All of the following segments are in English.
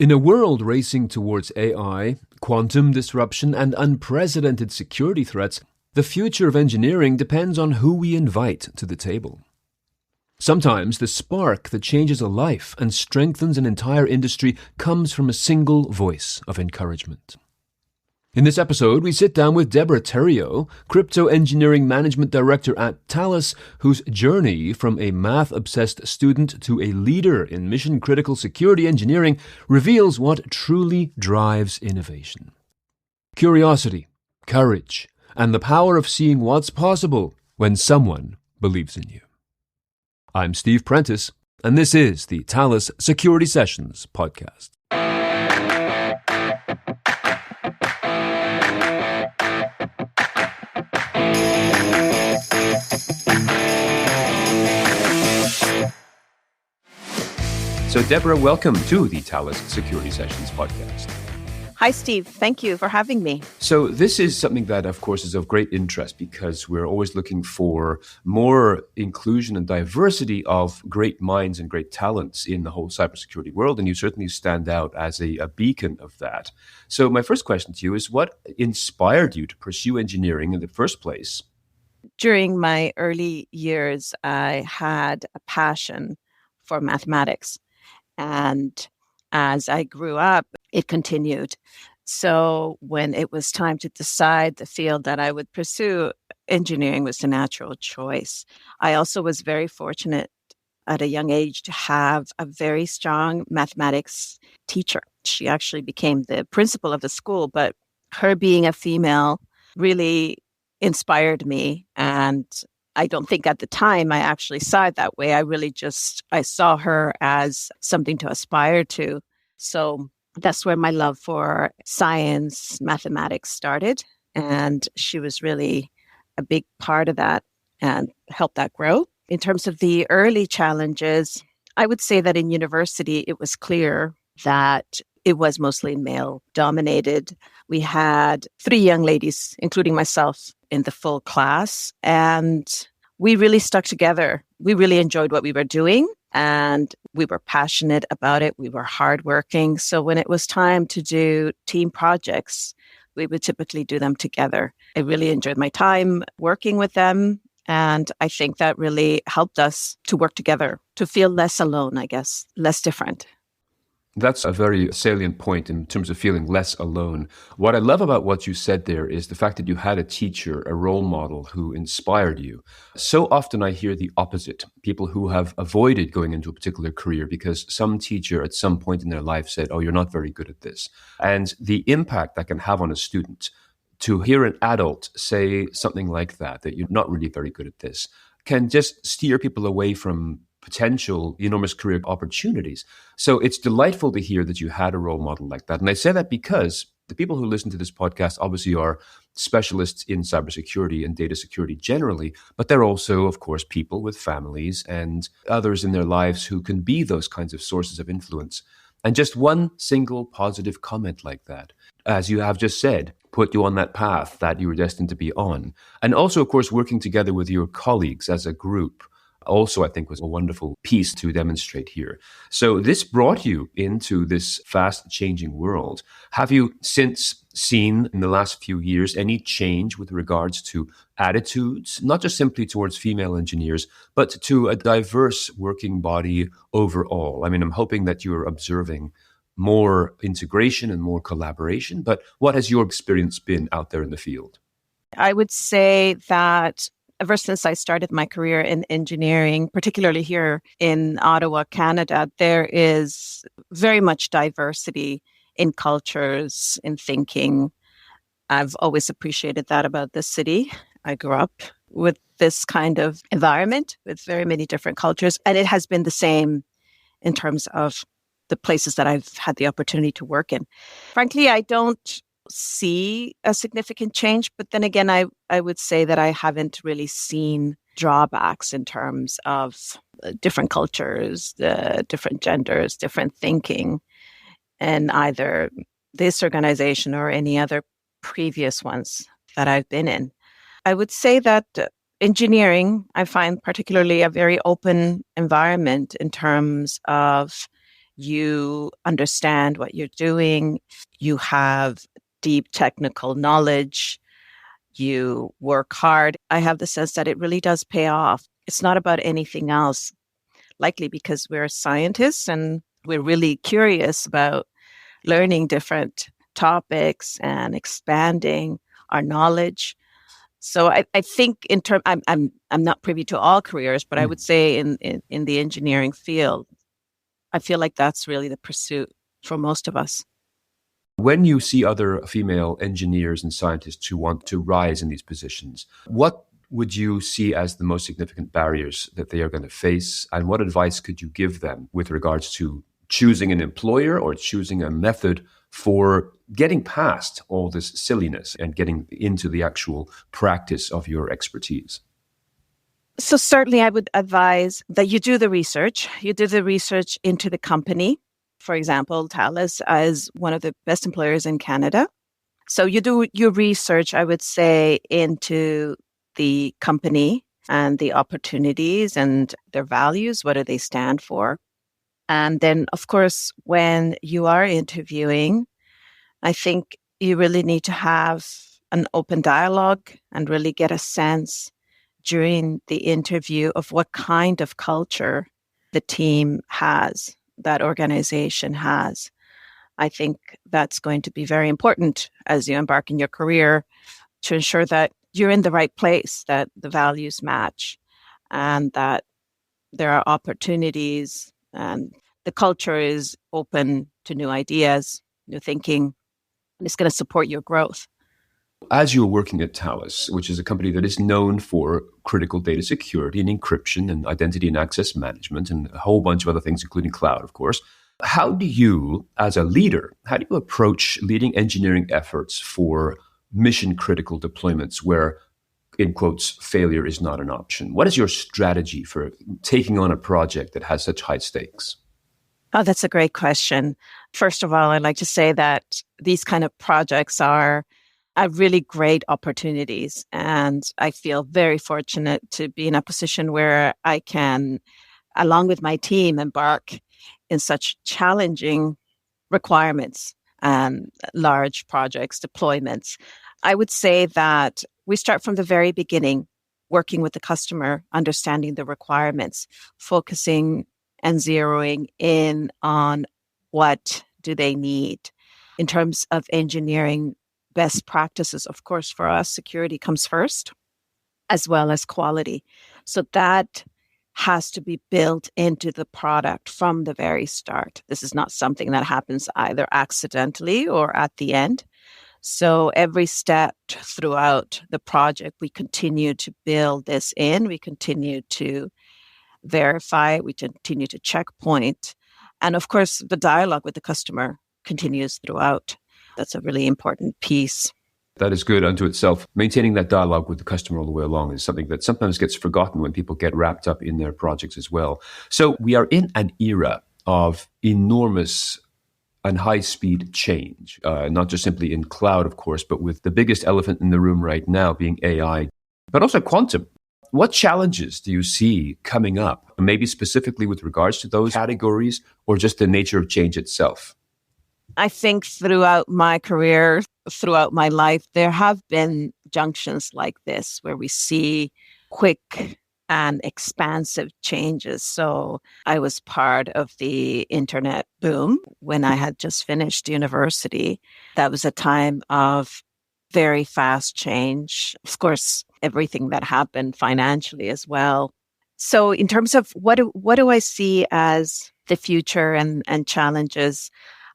In a world racing towards AI, quantum disruption, and unprecedented security threats, the future of engineering depends on who we invite to the table. Sometimes the spark that changes a life and strengthens an entire industry comes from a single voice of encouragement. In this episode, we sit down with Deborah Theriault, Crypto Engineering Management Director at Thales, whose journey from a math-obsessed student to a leader in mission-critical security engineering reveals what truly drives innovation. Curiosity, courage, and the power of seeing what's possible when someone believes in you. I'm Steve Prentice, and this is the Thales Security Sessions podcast. So, Deborah, welcome to the Thales Security Sessions podcast. Hi, Steve. Thank you for having me. So this is something that, of course, is of great interest because we're always looking for more inclusion and diversity of great minds and great talents in the whole cybersecurity world, and you certainly stand out as a beacon of that. So my first question to you is, what inspired you to pursue engineering in the first place? During my early years, I had a passion for mathematics. And as I grew up, it continued. So when it was time to decide the field that I would pursue, engineering was the natural choice. I also was very fortunate at a young age to have a very strong mathematics teacher. She actually became the principal of the school, but her being a female really inspired me. And I don't think at the time I actually saw it that way. I saw her as something to aspire to. So that's where my love for science, mathematics started. And she was really a big part of that and helped that grow. In terms of the early challenges, I would say that in university, it was clear that it was mostly male dominated. We had 3 young ladies, including myself, in the full class. And we really stuck together. We really enjoyed what we were doing and we were passionate about it. We were hardworking. So when it was time to do team projects, we would typically do them together. I really enjoyed my time working with them. And I think that really helped us to work together, to feel less alone, I guess, less different. That's a very salient point in terms of feeling less alone. What I love about what you said there is the fact that you had a teacher, a role model who inspired you. So often I hear the opposite, people who have avoided going into a particular career because some teacher at some point in their life said, oh, you're not very good at this. And the impact that can have on a student to hear an adult say something like that you're not really very good at this, can just steer people away from potential enormous career opportunities. So it's delightful to hear that you had a role model like that. And I say that because the people who listen to this podcast obviously are specialists in cybersecurity and data security generally, but they're also, of course, people with families and others in their lives who can be those kinds of sources of influence. And just one single positive comment like that, as you have just said, put you on that path that you were destined to be on. And also, of course, working together with your colleagues as a group also, I think, was a wonderful piece to demonstrate here. So this brought you into this fast-changing world. Have you since seen in the last few years any change with regards to attitudes, not just simply towards female engineers, but to a diverse working body overall? I mean, I'm hoping that you're observing more integration and more collaboration, but what has your experience been out there in the field? I would say that ever since I started my career in engineering, particularly here in Ottawa, Canada, there is very much diversity in cultures, in thinking. I've always appreciated that about this city. I grew up with this kind of environment with very many different cultures, and it has been the same in terms of the places that I've had the opportunity to work in. Frankly, I don't see a significant change, but then again, I would say that I haven't really seen drawbacks in terms of different cultures, different genders, different thinking in either this organization or any other previous ones that I've been in. I would say that engineering, I find particularly a very open environment in terms of You understand what you're doing. You have deep technical knowledge. You work hard. I have the sense that it really does pay off. It's not about anything else, likely because we're scientists and we're really curious about learning different topics and expanding our knowledge. So I think in term I'm not privy to all careers, but I would say in the engineering field, I feel like that's really the pursuit for most of us. When you see other female engineers and scientists who want to rise in these positions, what would you see as the most significant barriers that they are going to face? And what advice could you give them with regards to choosing an employer or choosing a method for getting past all this silliness and getting into the actual practice of your expertise? So certainly I would advise that you do the research. You do the research into the company. For example, Thales is one of the best employers in Canada. So you do your research, I would say, into the company and the opportunities and their values. What do they stand for? And then, of course, when you are interviewing, I think you really need to have an open dialogue and really get a sense during the interview of what kind of culture the team has, that organization has. I think that's going to be very important as you embark in your career to ensure that you're in the right place, that the values match, and that there are opportunities and the culture is open to new ideas, new thinking, and it's going to support your growth. As you're working at Thales, which is a company that is known for critical data security and encryption and identity and access management and a whole bunch of other things, including cloud, of course, how do you, as a leader, how do you approach leading engineering efforts for mission critical deployments where, in quotes, failure is not an option? What is your strategy for taking on a project that has such high stakes? Oh, that's a great question. First of all, I'd like to say that these kind of projects are really great opportunities. And I feel very fortunate to be in a position where I can, along with my team, embark in such challenging requirements and large projects, deployments. I would say that we start from the very beginning, working with the customer, understanding the requirements, focusing and zeroing in on what do they need. In terms of engineering best practices, of course, for us, security comes first, as well as quality. So that has to be built into the product from the very start. This is not something that happens either accidentally or at the end. So every step throughout the project, we continue to build this in, we continue to verify, we continue to checkpoint. And of course, the dialogue with the customer continues throughout. That's a really important piece. That is good unto itself. Maintaining that dialogue with the customer all the way along is something that sometimes gets forgotten when people get wrapped up in their projects as well. So we are in an era of enormous and high-speed change, not just simply in cloud, of course, but with the biggest elephant in the room right now being AI, but also quantum. What challenges do you see coming up, maybe specifically with regards to those categories or just the nature of change itself? I think throughout my career, throughout my life, there have been junctions like this where we see quick and expansive changes. So I was part of the internet boom when I had just finished university. That was a time of very fast change. Of course, everything that happened financially as well. So in terms of what do I see as the future and challenges,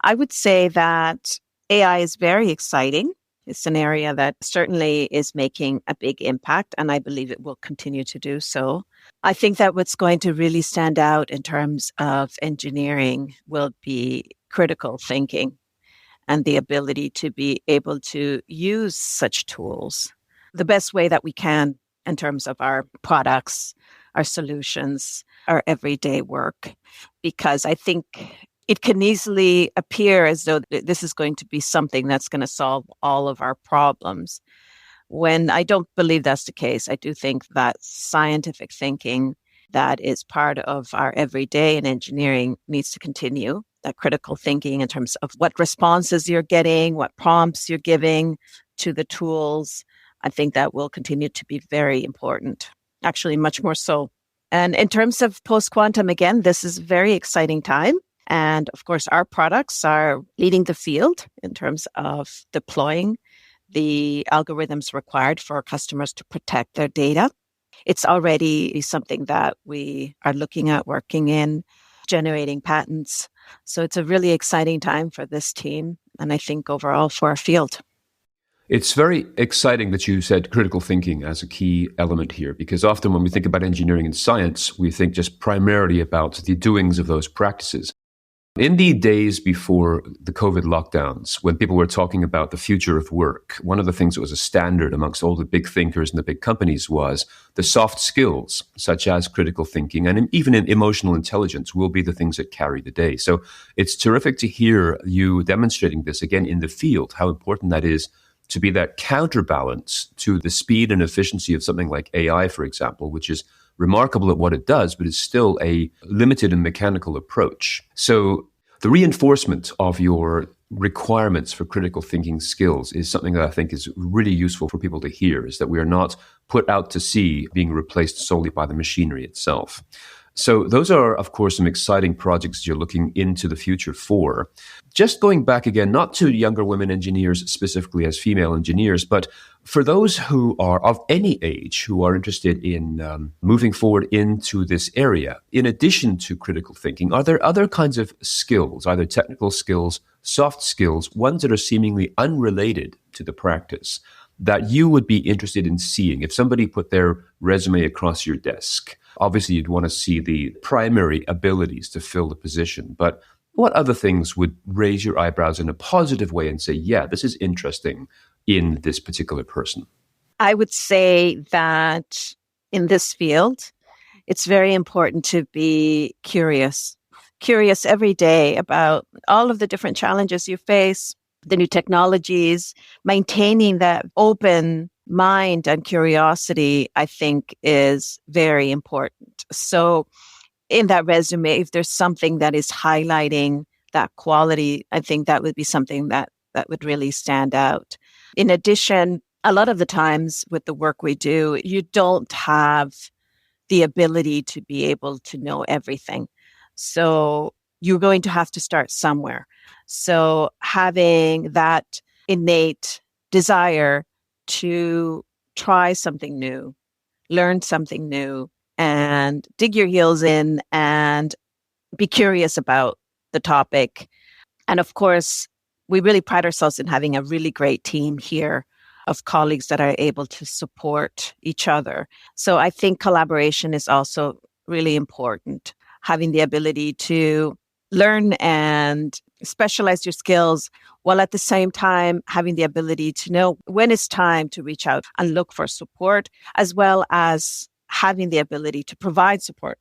I would say that AI is very exciting. It's an area that certainly is making a big impact, and I believe it will continue to do so. I think that what's going to really stand out in terms of engineering will be critical thinking and the ability to be able to use such tools the best way that we can in terms of our products, our solutions, our everyday work. Because I think it can easily appear as though this is going to be something that's going to solve all of our problems, when I don't believe that's the case. I do think that scientific thinking that is part of our everyday in engineering needs to continue. that critical thinking in terms of what responses you're getting, what prompts you're giving to the tools. I think that will continue to be very important, actually much more so. And in terms of post-quantum, again, this is a very exciting time. And of course, our products are leading the field in terms of deploying the algorithms required for our customers to protect their data. It's already something that we are looking at working in, generating patents. So it's a really exciting time for this team, and I think overall for our field. It's very exciting that you said critical thinking as a key element here, because often when we think about engineering and science, we think just primarily about the doings of those practices. In the days before the COVID lockdowns, when people were talking about the future of work, one of the things that was a standard amongst all the big thinkers and the big companies was the soft skills, such as critical thinking and even in emotional intelligence, will be the things that carry the day. So it's terrific to hear you demonstrating this again in the field, how important that is to be that counterbalance to the speed and efficiency of something like AI, for example, which is remarkable at what it does, but it's still a limited and mechanical approach. So the reinforcement of your requirements for critical thinking skills is something that I think is really useful for people to hear, is that we are not put out to sea being replaced solely by the machinery itself. So those are, of course, some exciting projects you're looking into the future for. Just going back again, not to younger women engineers specifically as female engineers, but for those who are of any age who are interested in moving forward into this area, in addition to critical thinking, are there other kinds of skills, either technical skills, soft skills, ones that are seemingly unrelated to the practice, that you would be interested in seeing? If somebody put their resume across your desk, obviously you'd want to see the primary abilities to fill the position, but what other things would raise your eyebrows in a positive way and say, yeah, this is interesting in this particular person? I would say that in this field, it's very important to be curious every day about all of the different challenges you face, the new technologies. Maintaining that open mind and curiosity, I think, is very important. So in that resume, if there's something that is highlighting that quality, I think that would be something that would really stand out. In addition, a lot of the times with the work we do, you don't have the ability to be able to know everything. So you're going to have to start somewhere. So having that innate desire to try something new, learn something new, and dig your heels in and be curious about the topic. And of course, we really pride ourselves in having a really great team here of colleagues that are able to support each other. So I think collaboration is also really important. Having the ability to learn and specialize your skills, while at the same time having the ability to know when it's time to reach out and look for support, as well as having the ability to provide support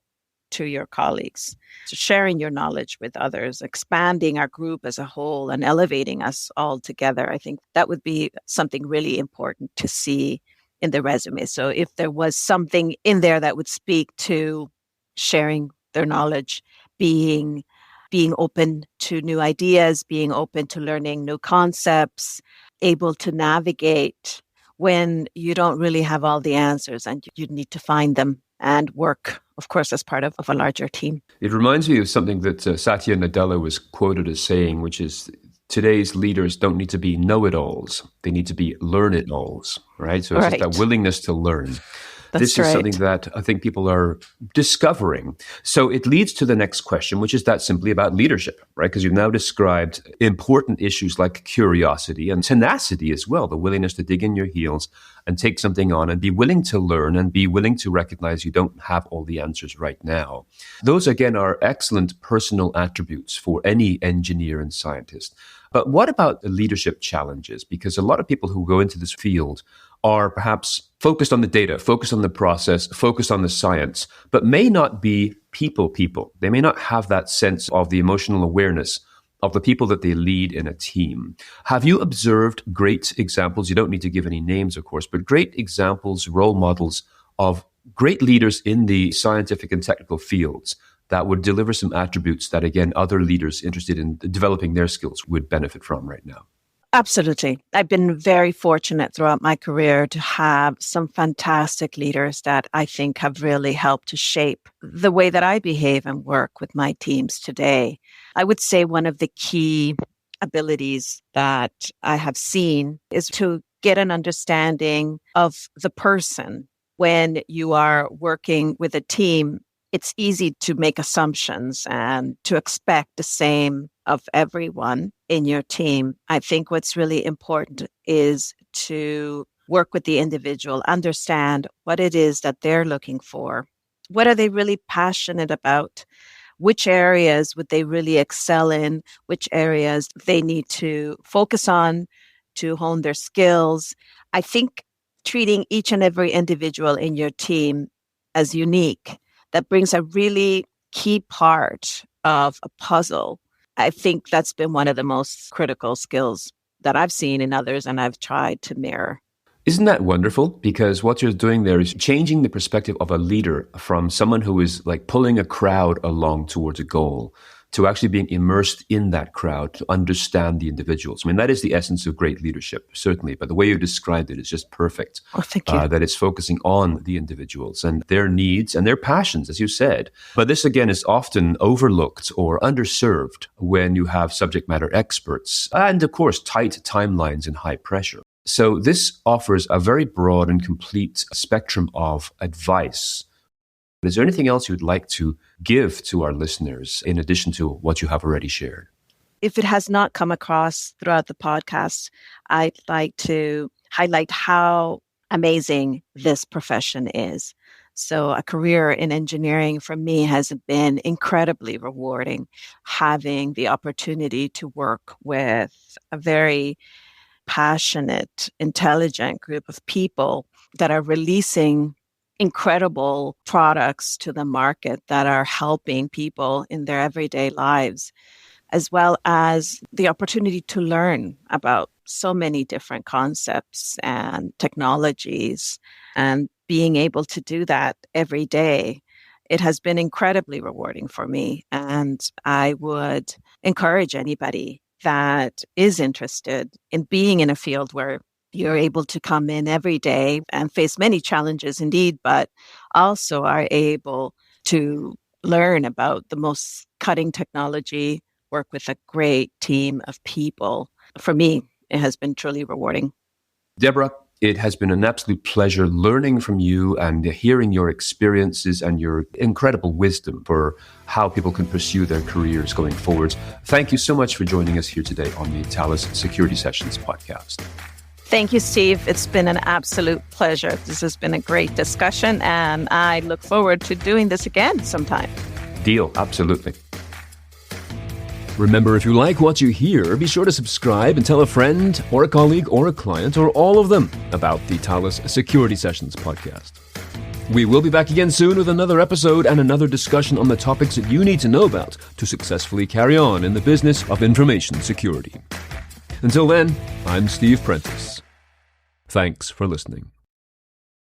to your colleagues, so sharing your knowledge with others, expanding our group as a whole and elevating us all together. I think that would be something really important to see in the resume. So if there was something in there that would speak to sharing their knowledge, being open to new ideas, being open to learning new concepts, able to navigate when you don't really have all the answers and you need to find them and work, of course, as part of a larger team. It reminds me of something that Satya Nadella was quoted as saying, which is today's leaders don't need to be know-it-alls. They need to be learn-it-alls, right? So it's just that willingness to learn. This is something that I think people are discovering. So it leads to the next question, which is that simply about leadership, right? Because you've now described important issues like curiosity and tenacity as well, the willingness to dig in your heels and take something on and be willing to learn and be willing to recognize you don't have all the answers right now. Those, again, are excellent personal attributes for any engineer and scientist. But what about the leadership challenges? Because a lot of people who go into this field are perhaps focused on the data, focused on the process, focused on the science, but may not be people. They may not have that sense of the emotional awareness of the people that they lead in a team. Have you observed great examples? You don't need to give any names, of course, but great examples, role models of great leaders in the scientific and technical fields that would deliver some attributes that, again, other leaders interested in developing their skills would benefit from right now? Absolutely. I've been very fortunate throughout my career to have some fantastic leaders that I think have really helped to shape the way that I behave and work with my teams today. I would say one of the key abilities that I have seen is to get an understanding of the person. When you are working with a team, it's easy to make assumptions and to expect the same of everyone in your team. I think what's really important is to work with the individual, understand what it is that they're looking for. What are they really passionate about? Which areas would they really excel in? Which areas they need to focus on to hone their skills? I think treating each and every individual in your team as unique, that brings a really key part of a puzzle. I think that's been one of the most critical skills that I've seen in others and I've tried to mirror. Isn't that wonderful? Because what you're doing there is changing the perspective of a leader from someone who is like pulling a crowd along towards a goal to actually being immersed in that crowd to understand the individuals. I mean, that is the essence of great leadership, certainly. But the way you described it is just perfect. Oh, thank you. That it's focusing on the individuals and their needs and their passions, as you said. But this, again, is often overlooked or underserved when you have subject matter experts and, of course, tight timelines and high pressure. So this offers a very broad and complete spectrum of advice. Is there anything else you would like to give to our listeners in addition to what you have already shared? If it has not come across throughout the podcast, I'd like to highlight how amazing this profession is. So a career in engineering for me has been incredibly rewarding, having the opportunity to work with a very passionate, intelligent group of people that are releasing incredible products to the market that are helping people in their everyday lives, as well as the opportunity to learn about so many different concepts and technologies, and being able to do that every day. It has been incredibly rewarding for me, and I would encourage anybody that is interested in being in a field where you're able to come in every day and face many challenges indeed, but also are able to learn about the most cutting technology, work with a great team of people. For me, it has been truly rewarding. Deborah, it has been an absolute pleasure learning from you and hearing your experiences and your incredible wisdom for how people can pursue their careers going forward. Thank you so much for joining us here today on the Thales Security Sessions podcast. Thank you, Steve. It's been an absolute pleasure. This has been a great discussion, and I look forward to doing this again sometime. Deal. Absolutely. Remember, if you like what you hear, be sure to subscribe and tell a friend or a colleague or a client or all of them about the Thales Security Sessions podcast. We will be back again soon with another episode and another discussion on the topics that you need to know about to successfully carry on in the business of information security. Until then, I'm Steve Prentice. Thanks for listening.